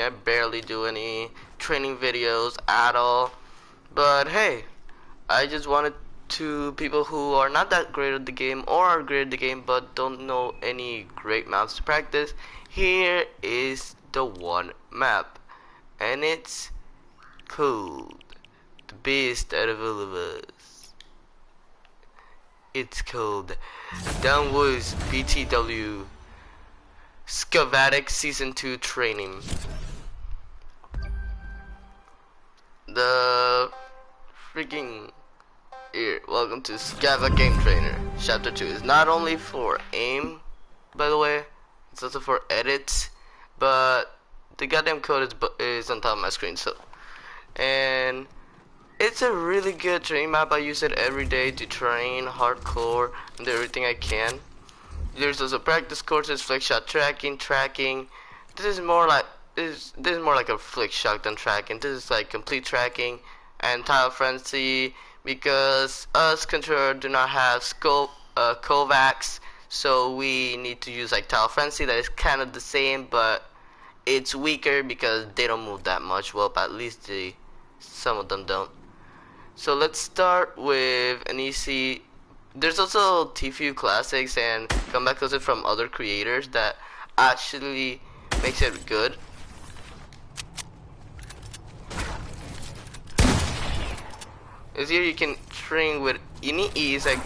I barely do any training videos at all. But hey, I just wanted to people who are not that great at the game or are great at the game but don't know any great maps to practice. Here is the one map, and it's called the beast out of all of us. It's called Downwoods BTW Scavatic Season 2 Training. The freaking here, welcome to Scava Game Trainer. Chapter 2 is not only for aim, by the way, it's also for edits, but the goddamn code is on top of my screen, so. And it's a really good training map. I use it every day to train hardcore and do everything I can. There's also practice courses, flick shot tracking. This is more like a flick shot than tracking. This is like complete tracking and tile frenzy, because us controller do not have scope Kovacs, so we need to use like tile frenzy. That is kind of the same, but it's weaker because they don't move that much. Well, at least some of them don't. So let's start with an easy. There's also TFU classics and comeback closet from other creators that actually makes it good. Is here you can train with any ease. Like,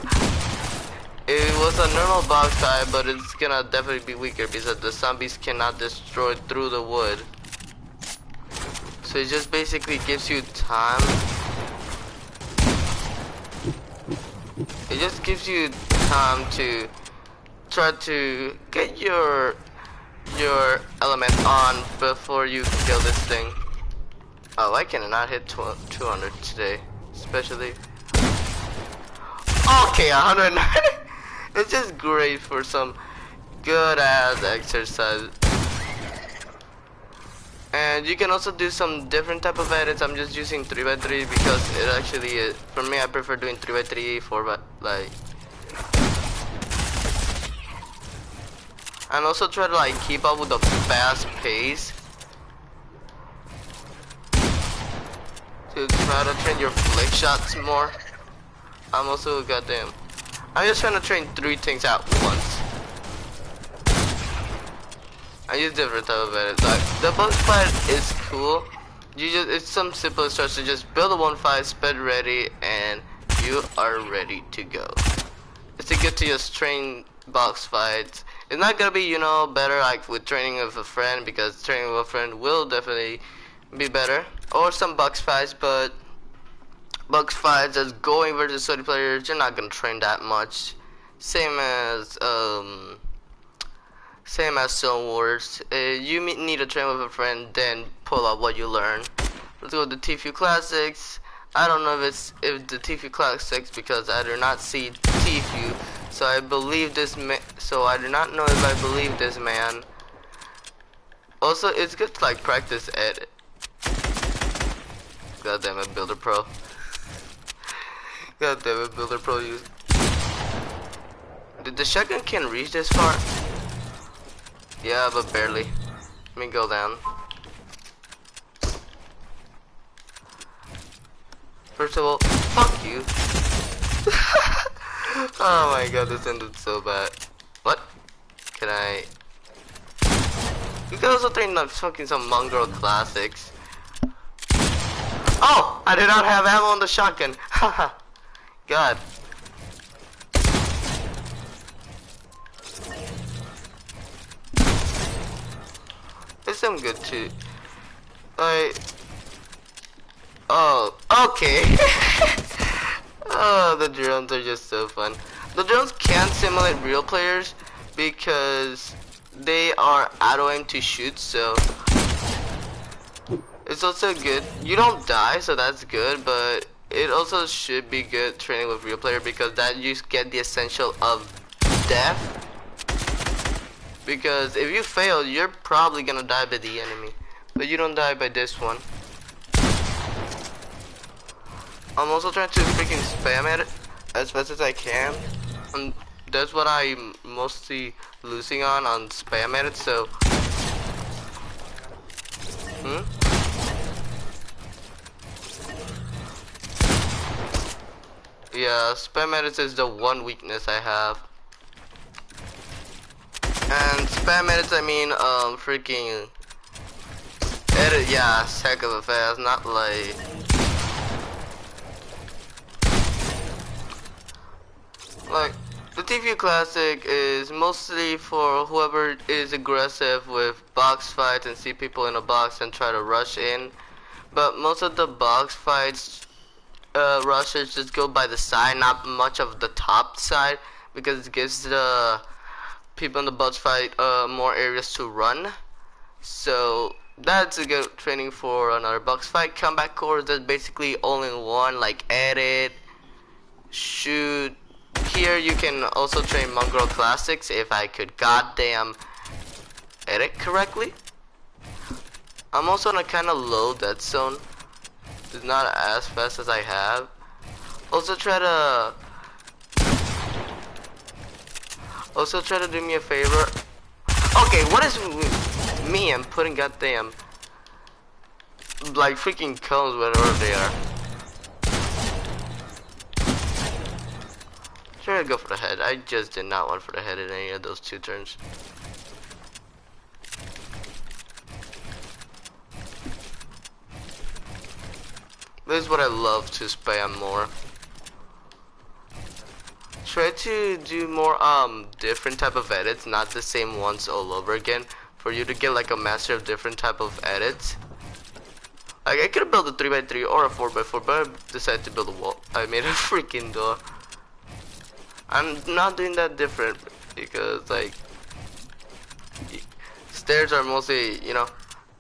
it was a normal box type, but it's gonna definitely be weaker because the zombies cannot destroy through the wood. So it just basically gives you time. It just gives you time to try to get your element on before you kill this thing. Oh, I cannot hit 200 today, especially. Okay, 190. It's just great for some good ass exercise. And you can also do some different type of edits. I'm just using 3x3 because it actually is, for me, I prefer doing 3x3, 4x, like. And also try to like keep up with the fast pace. To try to train your flick shots more. I'm also goddamn. I'm just trying to train 3 things at once. I use different type of edits. Like the box fight is cool. It's some simple instructions. Just build a 1-5, sped ready, and you are ready to go. It's good to just train box fights. It's not gonna be, better like with training with a friend, because training with a friend will definitely be better. Or some box fights, but box fights as going versus 30 players, you're not gonna train that much. Same as Zone Wars. You need to train with a friend, then pull out what you learn. Let's go with the TFU Classics. I don't know if the TFU Classics, because I do not see TFU, so I believe this man. So I do not know if I believe this man. Also, it's good to like practice edit. God damn it, Builder Pro. God damn it, Builder Pro. Did the shotgun can reach this far? Yeah, but barely. Let me go down. First of all, fuck you. Oh my god, this ended so bad. What? Can I? You can also train on fucking some mongrel classics. Oh! I did not have ammo on the shotgun. Haha. God. There's some good too. Oh, okay. Oh, the drones are just so fun. The drones can simulate real players because they are auto aim to shoot, so it's also good. You don't die, so that's good, but it also should be good training with real player, because that you get the essential of death. Because if you fail, you're probably gonna die by the enemy, but you don't die by this one. I'm also trying to freaking spam it as fast as I can, and that's what I'm mostly losing on spam edits. So Hmm? Yeah, spam edits is the one weakness I have. And spam edits, I mean, freaking edit, yeah, heck of a fast, not like... Like, the TV Classic is mostly for whoever is aggressive with box fights and see people in a box and try to rush in. But most of the box fights, rushes just go by the side, not much of the top side, because it gives the people in the box fight more areas to run. So that's a good training for another box fight. Combat course, that's basically all in one, like edit, shoot. Here you can also train Mongrel Classics if I could goddamn edit correctly. I'm also on a kind of low dead zone. It's not as fast as I have. Also try to do me a favor. Okay, what is me? I'm putting goddamn like freaking cones wherever they are. Try to go for the head. I just did not want for the head in any of those two turns. This is what I love to spam more. Try to do more different type of edits, not the same ones all over again, for you to get like a master of different type of edits. Like I could have built a 3x3 or a 4x4, but I decided to build a wall. I made a freaking door. I'm not doing that different because like stairs are mostly, you know,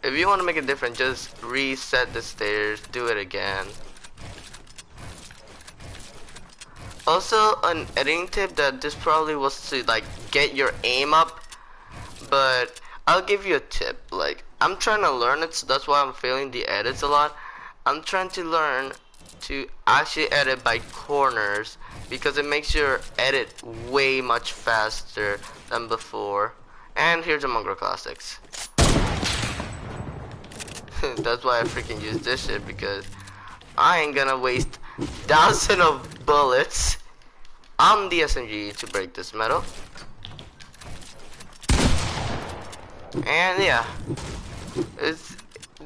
if you want to make it different, just reset the stairs, do it again. Also, an editing tip that this probably was to like get your aim up, but I'll give you a tip. Like I'm trying to learn it, so that's why I'm failing the edits a lot. I'm trying to learn to actually edit by corners because it makes your edit way much faster than before. And here's a Mongrel Classics. That's why I freaking use this shit, because I ain't gonna waste thousands of bullets on the SMG to break this metal. And yeah,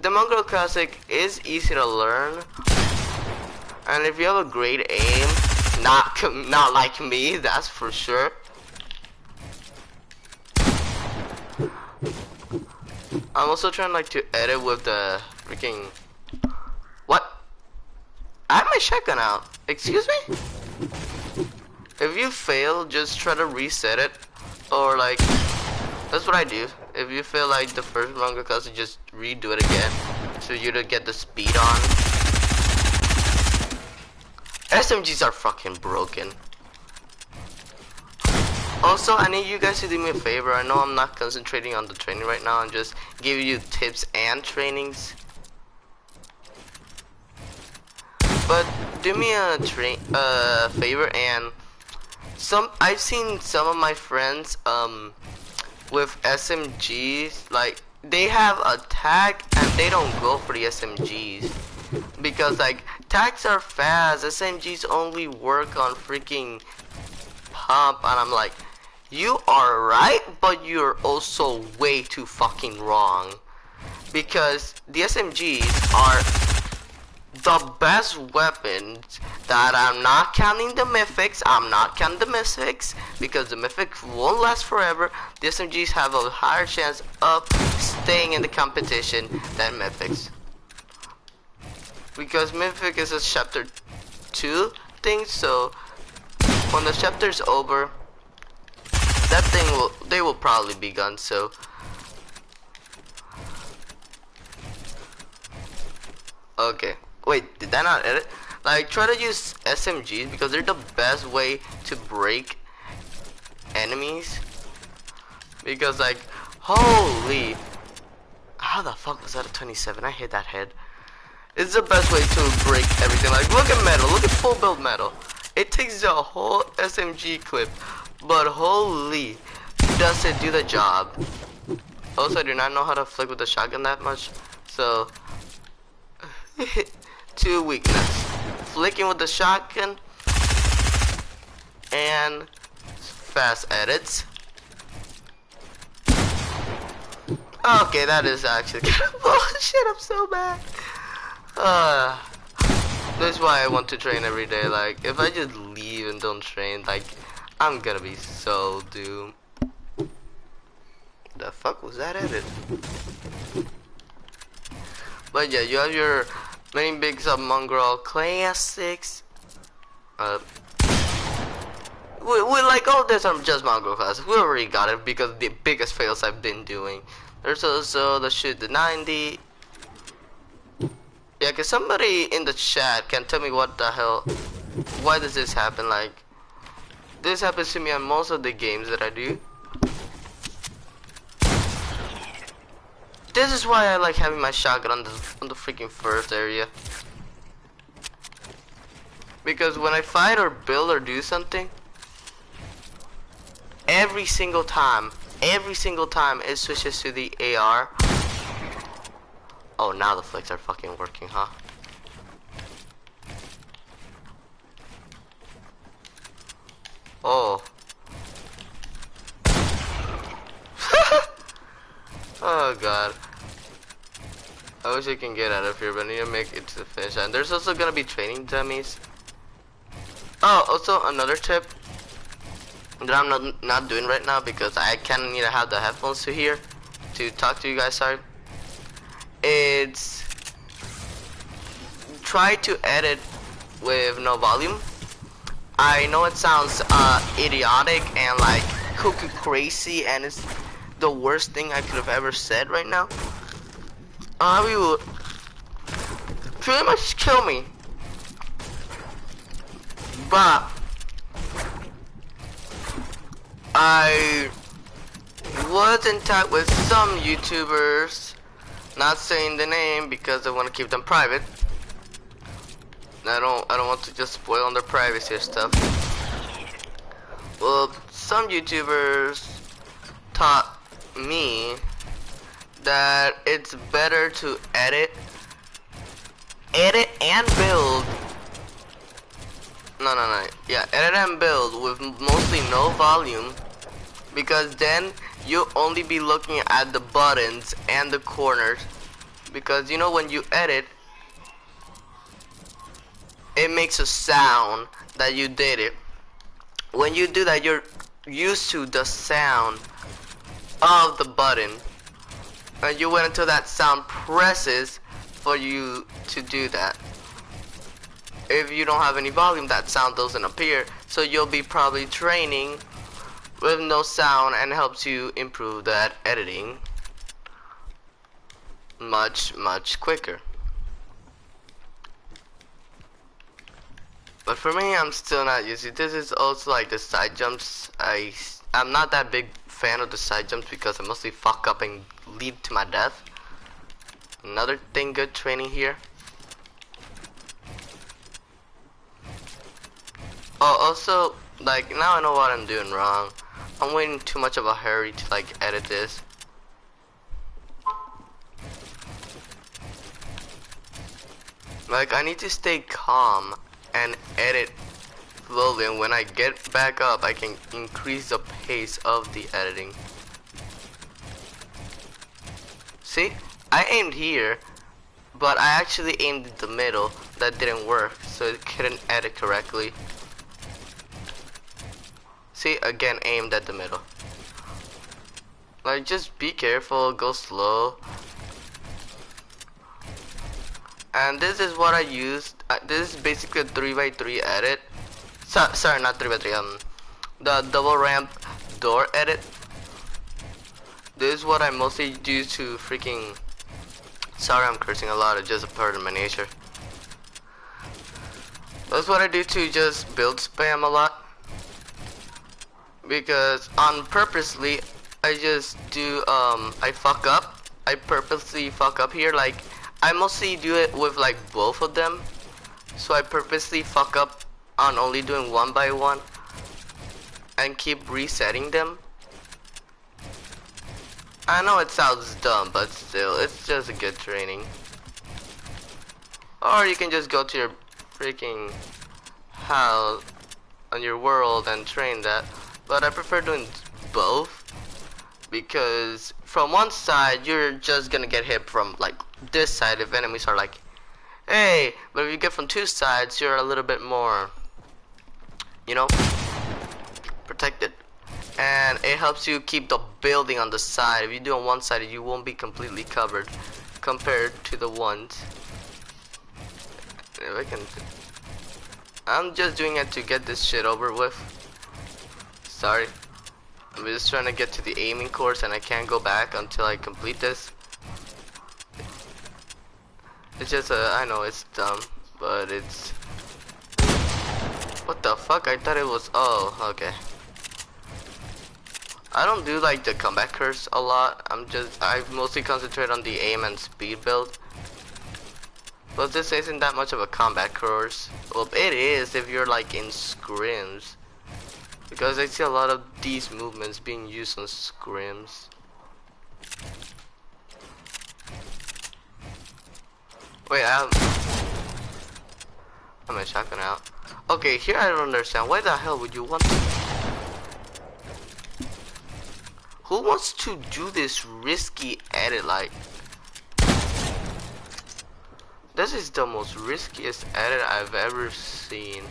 the Mongrel Classic is easy to learn, and if you have a great aim, not like me, that's for sure. I'm also trying like to edit with the freaking what? I have my shotgun out. Excuse me? If you fail, just try to reset it, or like that's what I do. If you feel like the first Mongrel Classic, just redo it again so you to get the speed on. SMGs are fucking broken. Also, I need you guys to do me a favor. I know I'm not concentrating on the training right now. I'm just giving you tips and trainings. But do me a favor, and I've seen some of my friends with SMGs, like they have a tag and they don't go for the SMGs because like tags are fast, SMGs only work on freaking pump, and I'm like, you are right, but you're also way too fucking wrong, because the SMGs are the best weapons. That I'm not counting the mythics. I'm not counting the mythics because the mythics won't last forever. The SMGs have a higher chance of staying in the competition than mythics, because mythic is a chapter 2 thing. So when the chapter's over, that thing will probably be gone. So okay. Wait, did that not edit? Like, try to use SMGs because they're the best way to break enemies. Because, like, holy, how the fuck was that a 27? I hit that head. It's the best way to break everything. Like, look at metal. Look at full build metal. It takes the whole SMG clip, but holy, does it do the job. Also, I do not know how to flick with the shotgun that much. So, two weakness. Flicking with the shotgun and fast edits. Okay, that is actually kind of bullshit. I'm so bad. That's why I want to train every day. Like, if I just leave and don't train, like, I'm gonna be so doomed. The fuck was that edit? But yeah, you have your main big sub mongrel classics. We like all this are just mongrel classes. We already got it because the biggest fails I've been doing. There's also the shoot the 90. Yeah, cause somebody in the chat can tell me what the hell, why does this happen? Like, this happens to me on most of the games that I do. This is why I like having my shotgun on the freaking first area. Because when I fight or build or do something, every single time it switches to the AR. Oh, now the flicks are fucking working, huh? Oh. Oh god. I wish I can get out of here, but I need to make it to the finish line. There's also gonna be training dummies. Oh, also another tip that I'm not doing right now because I kinda need to have the headphones to hear to talk to you guys, sorry. It's try to edit with no volume. I know it sounds idiotic and like cuckoo crazy, and it's the worst thing I could have ever said right now. You will pretty much kill me, but I was in touch with some YouTubers, not saying the name because I want to keep them private. I don't want to just spoil on their privacy or stuff. Well, some YouTubers taught me that it's better to edit and build. No. Yeah, edit and build with mostly no volume, because then you'll only be looking at the buttons and the corners. Because you know when you edit, it makes a sound that you did it. When you do that, you're used to the sound of the button, and you wait until that sound presses for you to do that. If you don't have any volume, that sound doesn't appear, so you'll be probably training with no sound, and helps you improve that editing much quicker. But for me, I'm still not using. This is also like the side jumps. I'm not that big fan of the side jumps because I mostly fuck up and lead to my death. Another thing, good training here. Oh, also, like, now I know what I'm doing wrong. I'm waiting too much of a hurry to like edit this. Like, I need to stay calm and edit slowly, and when I get back up I can increase the pace of the editing. See, I aimed here, but I actually aimed in the middle. That didn't work, so it couldn't edit correctly. See, again, aimed at the middle. Like, just be careful, go slow. And this is what I used. This is basically a 3x3 edit. Sorry, not 3x3. The double ramp door edit. This is what I mostly do to freaking. Sorry, I'm cursing a lot. It's just a part of my nature. That's what I do to just build spam a lot. Because on purposely, I just do I fuck up. I purposely fuck up here. Like, I mostly do it with like both of them, so I purposely fuck up on only doing one by one and keep resetting them. I know it sounds dumb, but still, it's just a good training. Or you can just go to your freaking house on your world and train that. But I prefer doing both, because from one side you're just gonna get hit from like this side if enemies are like, hey, but if you get from two sides, you're a little bit more, you know, protected. And it helps you keep the building on the side. If you do on one side, you won't be completely covered compared to the ones. If I can, I'm just doing it to get this shit over with. Sorry, I'm just trying to get to the aiming course and I can't go back until I complete this. It's just I know it's dumb, but it's, what the fuck? I thought it was, oh, okay. I don't do like the combat curse a lot. I mostly concentrate on the aim and speed build. But this isn't that much of a combat course. Well, it is if you're like in scrims, because I see a lot of these movements being used on scrims. Wait, I'm a shotgun out. Okay, here I don't understand. Why the hell would you want to? Who wants to do this risky edit? Like, this is the most riskiest edit I've ever seen.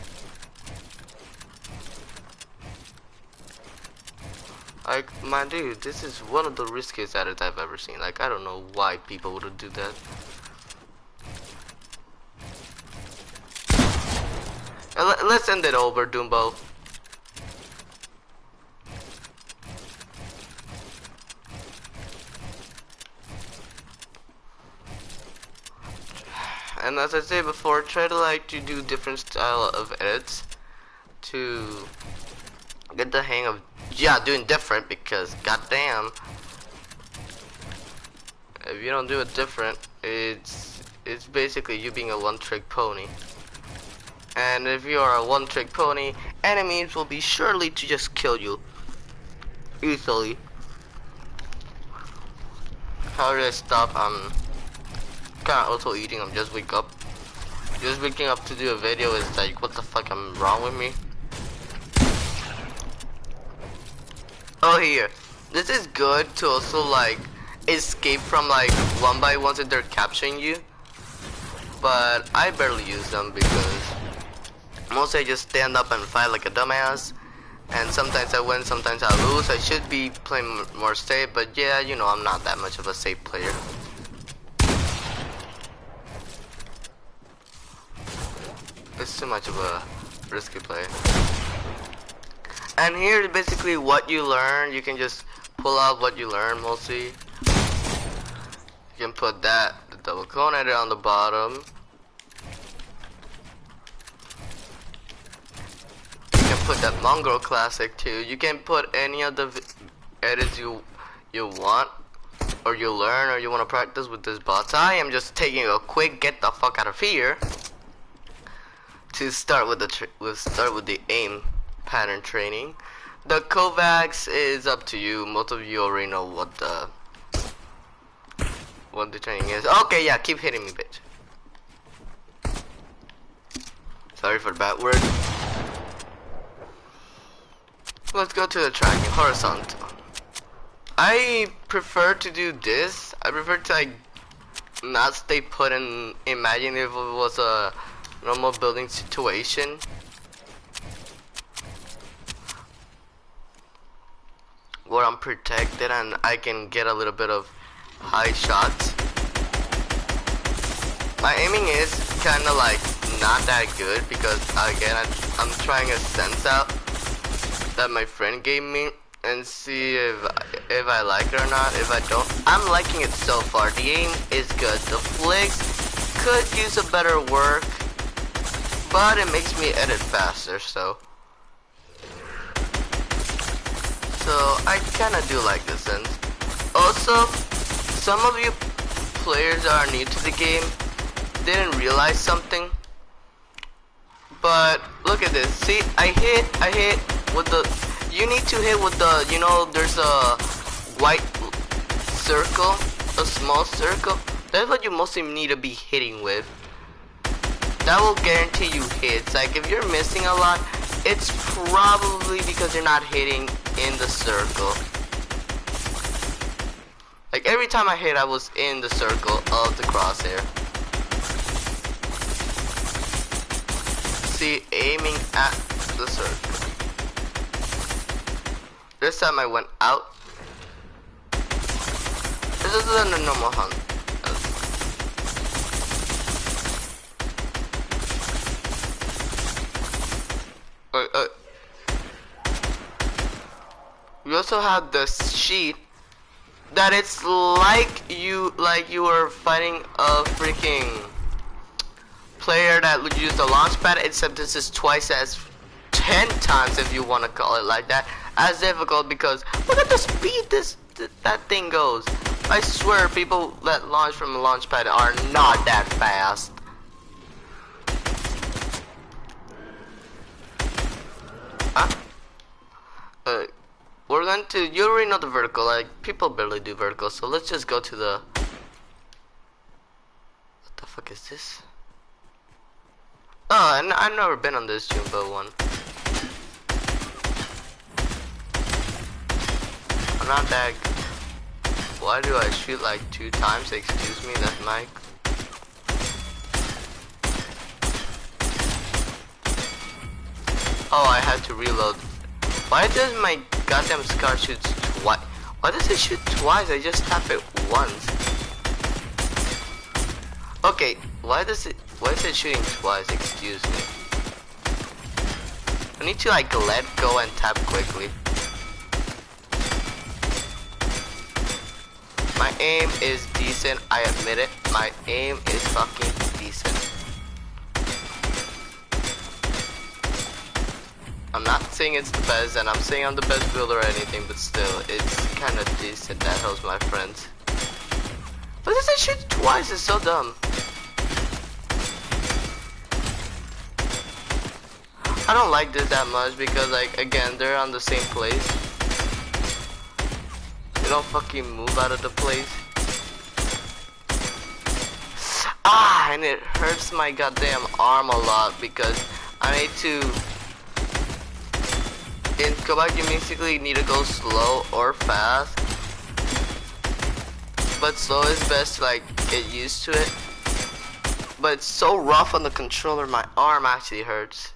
Like, my dude, this is one of the riskiest edits I've ever seen. Like, I don't know why people would do that. Let's end it over, Doombo. And as I said before, try to like to do different style of edits to get the hang of, yeah, doing different, because goddamn, if you don't do it different, it's basically you being a one-trick pony. And if you are a one-trick pony, enemies will be surely to just kill you easily. How did I stop? I'm kind of also eating. I'm just waking up. Just waking up to do a video is like, what the fuck? I'm wrong with me. Oh, here. This is good to also like escape from like one by ones if they're capturing you. But I barely use them because mostly I just stand up and fight like a dumbass. And sometimes I win, sometimes I lose. I should be playing more safe, but yeah, you know, I'm not that much of a safe player. It's too much of a risky play. And here, basically, what you learn, you can just pull out what you learn mostly. You can put that, the double cone edit on the bottom. You can put that Mongrel Classic too. You can put any of the edits you want, or you learn, or you want to practice with this bots. I am just taking a quick get the fuck out of here to start with the aim pattern training. The Kovacs is up to you. Most of you already know what the training is. Okay, yeah, keep hitting me, bitch. Sorry for the bad word. Let's go to the tracking horizontal. I prefer to do this. I prefer to like not stay put in. Imagine if it was a normal building situation. Where I'm protected and I can get a little bit of high shots. My aiming is kinda like not that good because again I'm trying a sense out that my friend gave me and see if I like it or not. If I don't, I'm liking it so far. The aim is good. The flicks could use a better work, but it makes me edit faster, so I kinda do like this sense. Also, some of you players that are new to the game didn't realize something. But look at this. See, I hit with the, you need to hit with the, you know, there's a white circle, a small circle, that's what you mostly need to be hitting with. That will guarantee you hits. Like if you're missing a lot, it's probably because you're not hitting in the circle. Like every time I hit, I was in the circle of the crosshair. See, aiming at the circle. This time I went out. This isn't a normal hunt. We also have the sheet that it's like you were fighting a freaking player that would use the launch pad, except this is twice as 10 times, if you want to call it like that, as difficult, because look at the speed that thing goes. I swear people that launch from a launch pad are not that fast. Huh? We're going to, you already know the vertical, like people barely do vertical, so let's just go to the, what the fuck is this? Oh, I've never been on this Jumbo one. I'm not that, why do I shoot like 2 times? Excuse me, that's Mike. Oh, I had to reload. Why does my goddamn scar shoot twice? Why does it shoot twice? I just tap it once. Okay, why is it shooting twice? Excuse me. I need to like let go and tap quickly. My aim is decent, I admit it. My aim is fucking decent. I'm not saying it's the best, and I'm saying I'm the best builder or anything, but still, it's kind of decent. That helps my friends. But does it shoot twice? It's so dumb. I don't like this that much because, like, again, they're on the same place. They don't fucking move out of the place. Ah, and it hurts my goddamn arm a lot because I need to. In Quebec, you basically need to go slow or fast, but slow is best to like get used to it. But it's so rough on the controller, my arm actually hurts.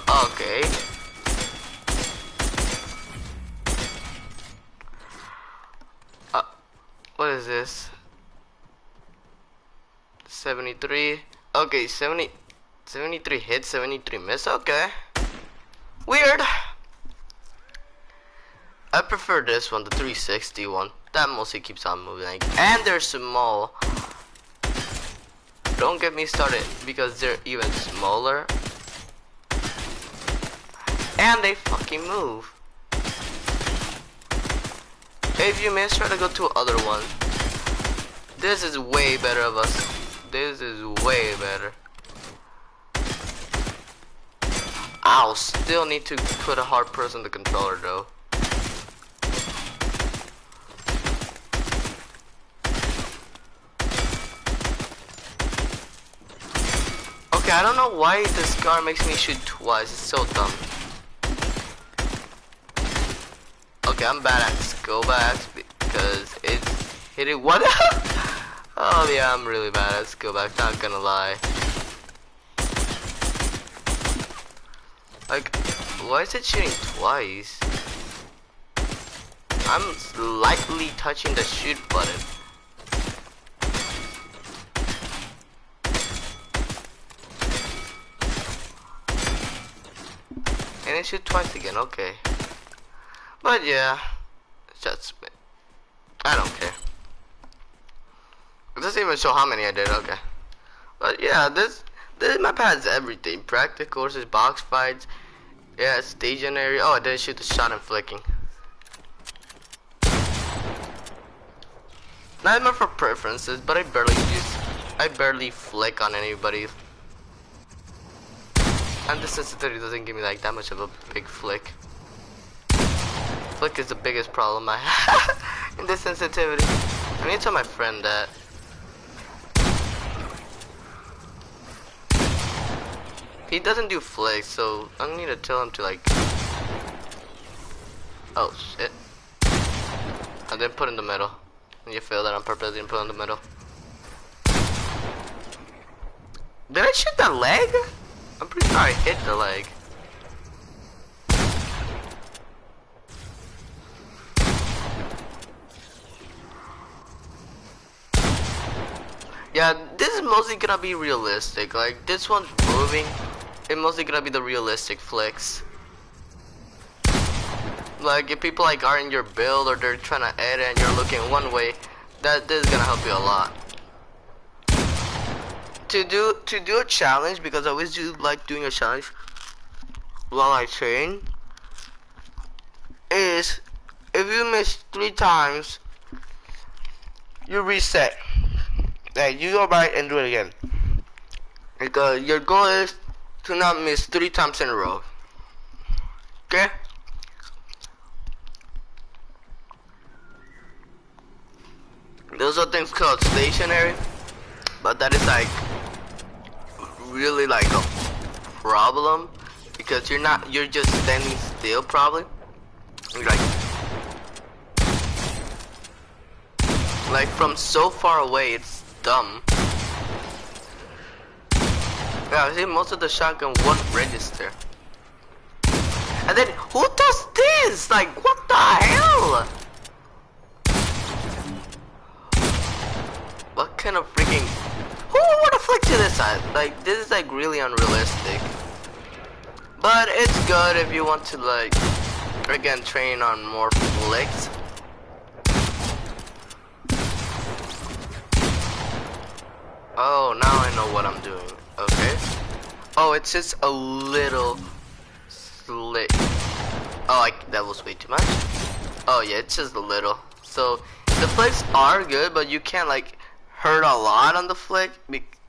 Okay. What is this? 73. Okay, 73 hits, 73 miss. Okay. Weird. I prefer this one, the 360 one. That mostly keeps on moving. And they're small. Don't get me started because they're even smaller. And they fucking move. If you miss, try to go to other one. This is way better of us. This is way better. I'll still need to put a hard press on the controller though. Okay, I don't know why this car makes me shoot twice. It's so dumb. Okay, I'm bad at scope backs because it's hitting what? Oh yeah, I'm really bad at scope backs, not gonna lie. Like, why is it shooting twice? I'm lightly touching the shoot button. And it shoot twice again, okay. But yeah, just I don't care. It doesn't even show how many I did, okay. But yeah, this map has everything. Practice courses, box fights, yeah, stationary. Oh, I didn't shoot the shot and flicking. Not even for preferences, but I barely flick on anybody. And the sensitivity doesn't give me like that much of a big flick. Flick is the biggest problem I have in the sensitivity. I need to tell my friend that. He doesn't do flicks, so I need to tell him to like. Oh shit. I didn't put in the middle. You failed that on purpose, I didn't put in the middle. Did I shoot the leg? I'm pretty sure I hit the leg. Yeah, this is mostly gonna be realistic. Like, this one's moving. It's mostly gonna be the realistic flicks. Like, if people like are in your build or they're trying to edit and you're looking one way, this is gonna help you a lot. To do a challenge, because I always do like doing a challenge while I train, is if you miss 3 times, you reset. Like, you go back and do it again. Because your goal is to not miss 3 times in a row. Okay? Those are things called stationary, but that is like really like a problem because you're just standing still probably. You're like from so far away, it's dumb. Yeah, I see most of the shotgun won't register. And then who does this? Like, what the hell? What kind of freaking... Who would want to flick to this side? Like, this is like really unrealistic. But it's good if you want to like, again, train on more flicks. Oh, now I know what I'm doing. Okay. Oh, it's just a little slick. Oh, that was way too much. Oh yeah, it's just a little. So the flicks are good, but you can't like hurt a lot on the flick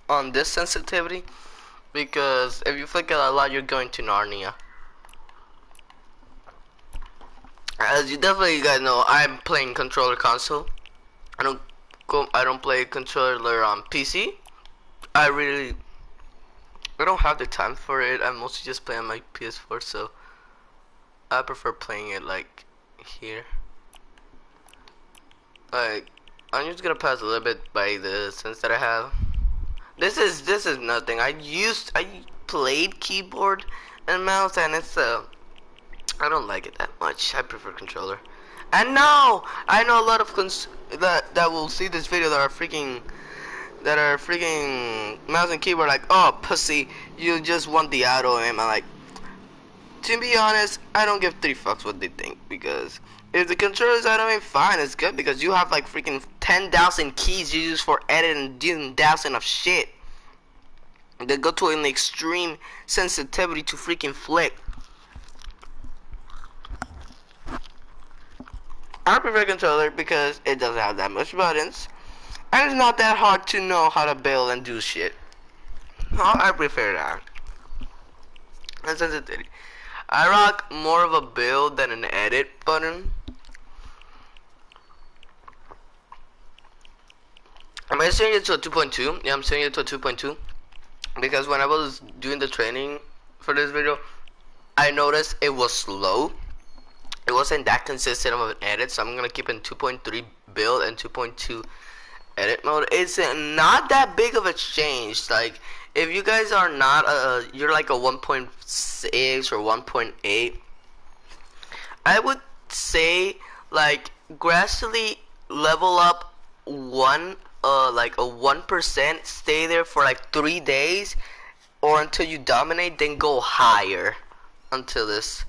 on this sensitivity, because if you flick it a lot, you're going to Narnia. As you definitely guys know, I'm playing controller console. I don't play controller on PC. I don't have the time for it. I mostly just play on my PS4, so I prefer playing it like here. Like, I'm just gonna pass a little bit by the sense that I have. This is nothing. I played keyboard and mouse, and it's I don't like it that much. I prefer controller. And now I know a lot of that will see this video that are freaking mouse and keyboard like, oh pussy, you just want the auto aim. I'm like, to be honest, I don't give 3 fucks what they think, because if the controller's auto aim, fine, it's good, because you have like freaking 10,000 keys you use for editing and doing thousands of shit. They go to an extreme sensitivity to freaking flick. I prefer controller because it doesn't have that much buttons, and it's not that hard to know how to build and do shit. I prefer that. And sensitivity, I rock more of a build than an edit button. Am I setting it to a 2.2? Yeah, I'm setting it to a 2.2 because when I was doing the training for this video, I noticed it was slow. It wasn't that consistent of an edit, so I'm gonna keep in 2.3 build and 2.2 edit mode. It's not that big of a change. Like, if you guys are not you're like a 1.6 or 1.8, I would say like gradually level up like a 1%, stay there for like 3 days or until you dominate, then go higher until this.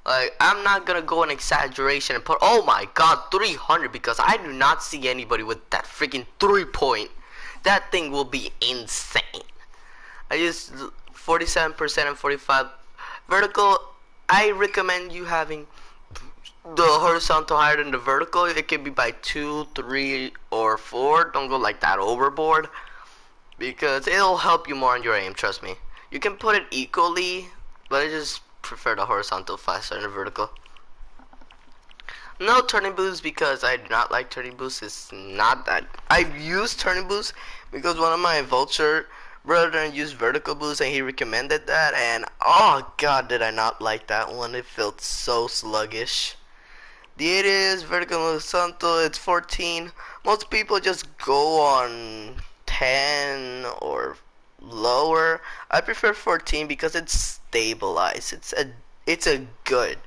Like, I'm not gonna go an exaggeration and put, oh my god, 300, because I do not see anybody with that freaking 3-point. That thing will be insane. I use 47% and 45 vertical. I recommend you having the horizontal higher than the vertical. It can be by 2, 3, or 4. Don't go like that overboard, because it'll help you more on your aim, trust me. You can put it equally, but I just prefer the horizontal faster than the vertical. No turning boost, because I do not like turning boost. It's not that. I've used turning boost because one of my vulture brother used vertical boost and he recommended that, and oh god, did I not like that one. It felt so sluggish. The 8 is vertical horizontal. It's 14. Most people just go on 10 or lower. I prefer 14 because it's stabilized. It's a good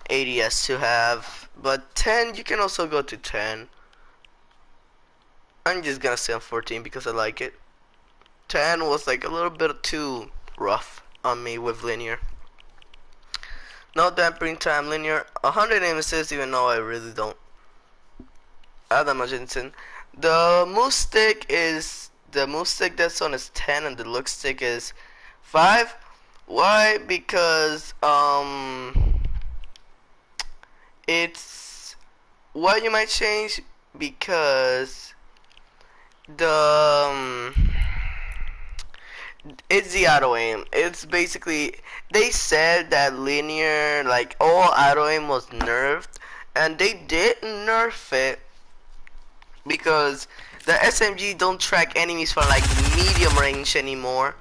ADS to have, but 10 you can also go to 10. I'm just gonna stay on 14 because I like it. 10 was like a little bit too rough on me with linear. No dampening time, linear. 100 aim assist, even though I really don't have that much instant. The move stick that's on is 10 and the look stick is 5. Why? Because it's why you might change, because the it's the auto aim. It's basically, they said that linear, like all auto aim was nerfed, and they did nerf it because the SMG don't track enemies from like medium range anymore.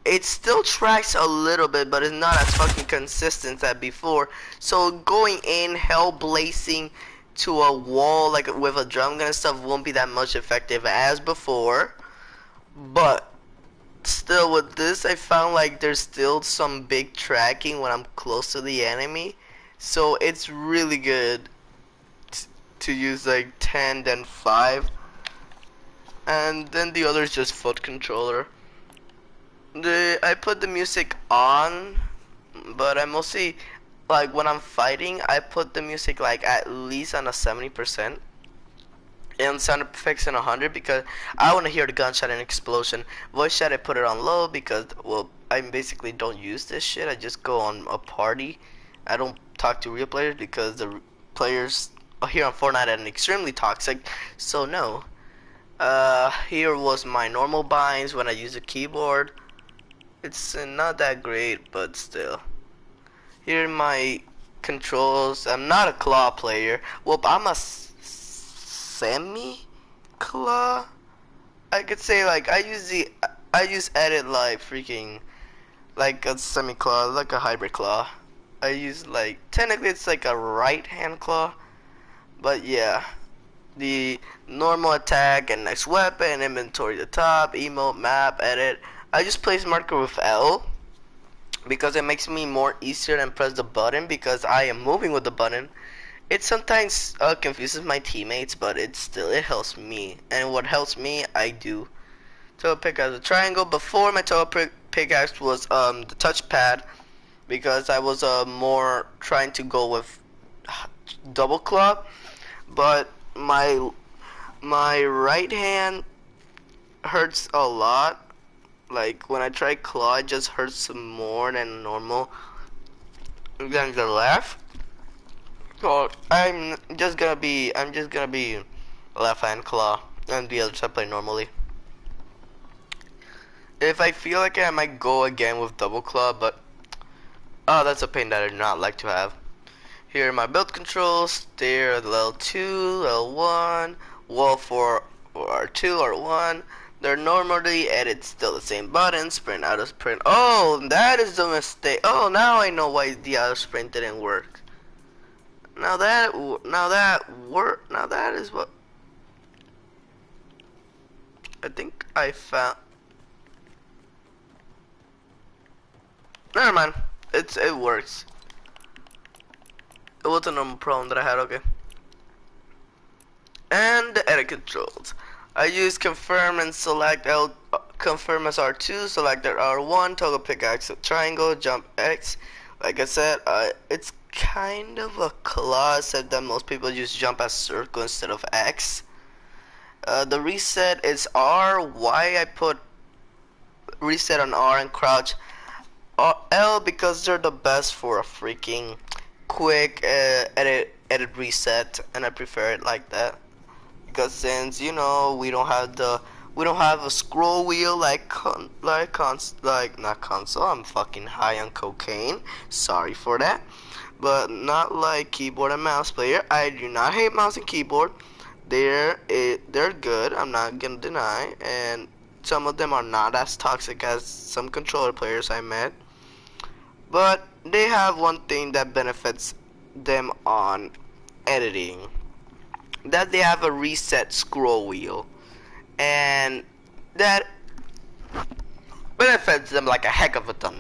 It still tracks a little bit, but it's not as fucking consistent as before. So going in hell blazing to a wall like with a drum gun and stuff won't be that much effective as before. But still, with this, I found like there's still some big tracking when I'm close to the enemy, so it's really good to use like 10 then 5, and then the other is just foot controller. I put the music on, but I mostly, like when I'm fighting, I put the music like at least on a 70%. And sound effects in 100 because I want to hear the gunshot and explosion. Voice chat, I put it on low because, well, I basically don't use this shit. I just go on a party. I don't talk to real players because the players here on Fortnite are extremely toxic. So no. Here was my normal binds when I use a keyboard. It's not that great, but still. Here are my controls. I'm not a claw player. Well, I'm a semi-claw. I could say like I use edit like freaking like a semi-claw, like a hybrid claw. I use like technically it's like a right hand claw, but yeah. The normal attack and next weapon, inventory at the top, emote, map, edit. I just place marker with L because it makes me more easier than press the button because I am moving with the button. It sometimes confuses my teammates, but it helps me. And what helps me, I do. Total pickaxe, a triangle. Before my total pickaxe was the touchpad, because I was more trying to go with double claw. But my right hand hurts a lot. Like when I try claw, it just hurts more than normal than the left. So I'm just gonna be left hand claw, and the other side play normally. If I feel like it, I might go again with double claw, but oh, that's a pain that I do not like to have. Here are my build controls. There are the L2, L1, wall 4 or R2 or 1. They're normally edit still the same button. Sprint, auto sprint. Oh, that is the mistake. Oh, now I know why the auto sprint didn't work. Now that is what I think I found. Never mind. It works. It was a normal problem that I had. Okay. And the edit controls. I use confirm and select L. Confirm as R2. Select R1. Toggle pickaxe triangle. Jump X. Like I said, it's kind of a claw, except that most people use jump as circle instead of X. The reset is R. Why I put reset on R and crouch L? Because they're the best for a freaking quick edit reset, and I prefer it like that. Because since you know we don't have a scroll wheel like not console. I'm fucking high on cocaine. Sorry for that. But not like keyboard and mouse player. I do not hate mouse and keyboard. They're good. I'm not gonna deny, and some of them are not as toxic as some controller players I met. But they have one thing that benefits them on editing, that they have a reset scroll wheel, and that benefits them like a heck of a ton.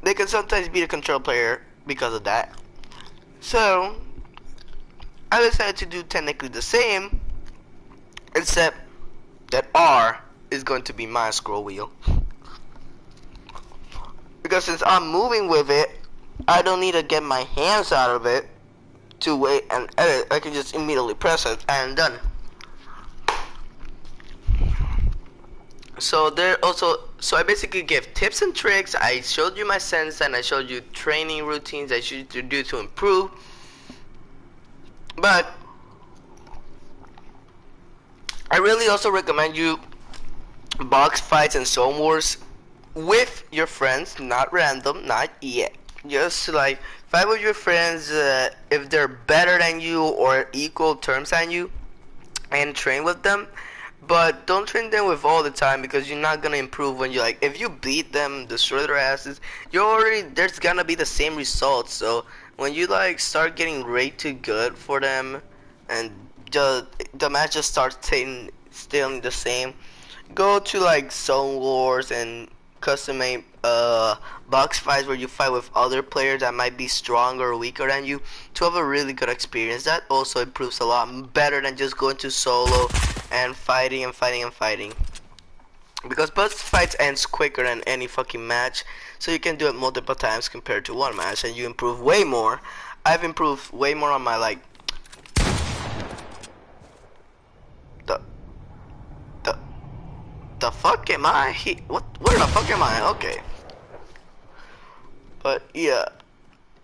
They can sometimes beat a control player because of that. So I decided to do technically the same, except that R is going to be my scroll wheel. Because since I'm moving with it, I don't need to get my hands out of it to wait and edit. I can just immediately press it and done. So I basically give tips and tricks. I showed you my sense, and I showed you training routines I should do to improve. But I really also recommend you box fights and zone wars with your friends, not random, not yet. Just like fight with your friends if they're better than you or equal terms than you, and train with them. But don't train them with all the time, because you're not gonna improve when you like. If you beat them, destroy their asses, there's gonna be the same results. So when you like start getting rate too good for them, and the match just starts staying the same, go to like zone wars and custom made box fights where you fight with other players that might be stronger or weaker than you, to have a really good experience. That also improves a lot better than just going to solo and fighting and fighting and fighting, because box fights ends quicker than any fucking match, so you can do it multiple times compared to one match, and you improve way more. I've improved way more on my like the fuck am I? Where the fuck am I? Okay. But yeah,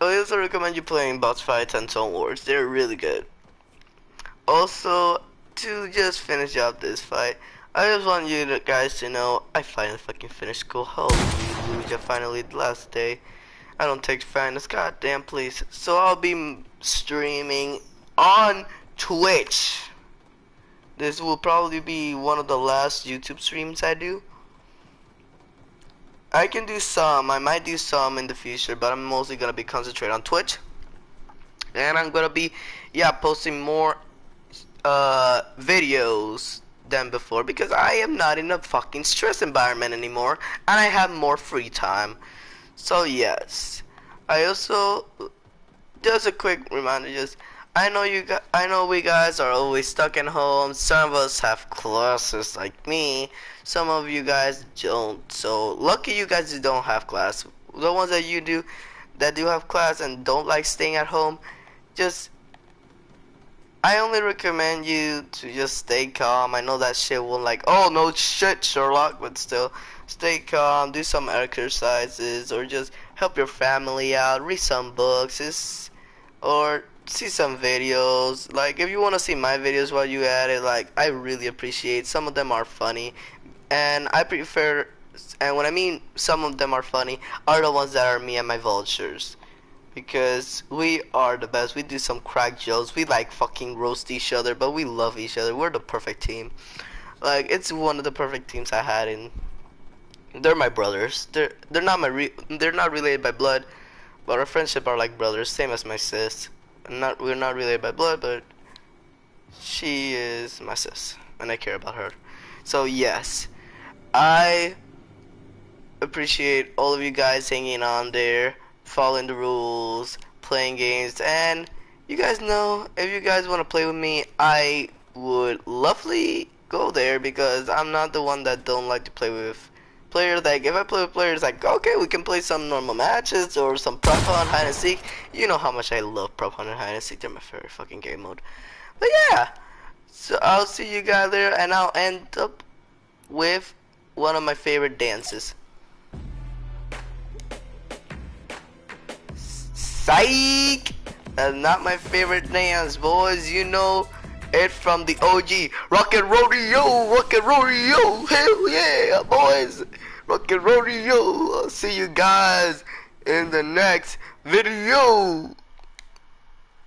I also recommend you playing boss fights and zone wars. They're really good. Also, to just finish up this fight, I just want you guys to know I finally fucking finished school. Hallelujah, finally, the last day. I don't take finance, goddamn please. So I'll be streaming on Twitch. This will probably be one of the last YouTube streams I do. I can do some, I might do some in the future, but I'm mostly gonna be concentrated on Twitch. And I'm gonna be, yeah, posting more videos than before, because I am not in a fucking stress environment anymore, and I have more free time. So yes, I also, just a quick reminder, I know we guys are always stuck at home. Some of us have classes like me. Some of you guys don't. So lucky you guys who don't have class. The ones that do have class and don't like staying at home, I only recommend you to just stay calm. I know that shit won't like, oh no shit Sherlock, but still, stay calm, do some exercises, or just help your family out, read some books, or see some videos. Like, if you want to see my videos while you at it, like, I really appreciate. Some of them are funny, and I prefer, and when I mean some of them are funny, are the ones that are me and my vultures, because we are the best. We do some crack jokes, we like fucking roast each other, but we love each other. We're the perfect team. Like, it's one of the perfect teams I had in. They're my brothers. They're not related by blood, but our friendship are like brothers, same as my sis. We're not related by blood, but she is my sis, and I care about her. So yes, I appreciate all of you guys hanging on there, following the rules, playing games, and you guys know, if you guys want to play with me, I would lovely go there, because I'm not the one that don't like to play with players. Like, if I play with players, like, okay, we can play some normal matches or some prop hunt, hide and seek. You know how much I love prop hunt and hide and seek. They're my favorite fucking game mode. But yeah, so I'll see you guys there, and I'll end up with one of my favorite dances. Psych! That's not my favorite dance, boys. You know it from the OG. Rock and rodeo, rock and rodeo. Hell yeah, boys. Rock and rodeo. I'll see you guys in the next video.